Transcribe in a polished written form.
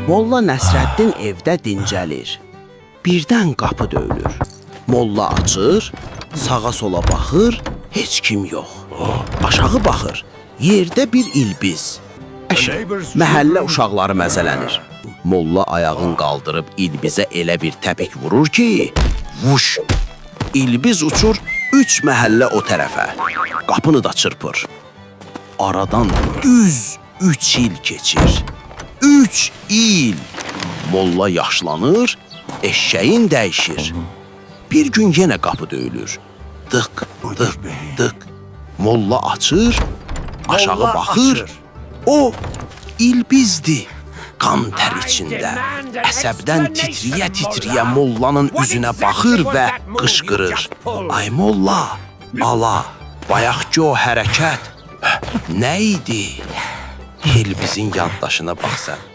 Molla Nəsrəddin evdə dincəlir. Birdən qapı döyülür. Molla açır, sağa sola baxır, heç kim yox. Aşağı baxır, yerdə bir ilbiz. Məhəllə uşaqları məzələnir. Molla ayağını qaldırıb ilbizə elə bir təpik vurur ki, vuş! İlbiz uçur 3 məhəllə o tərəfə. Qapını da çırpır. Aradan düz 3 il keçir. 3 il! Molla yaşlanır, eşşəyin dəyişir. Bir gün yenə qapı döyülür. Dık, dık, dık. Molla açır, aşağı baxır. O ilbizdir. Qan tər içində. Əsəbdən titriyə-titriyə mollanın üzünə baxır və qışqırır. Ay molla, ala, bayaqki o hərəkət nə idi? İlbizin yaddaşına bax sən.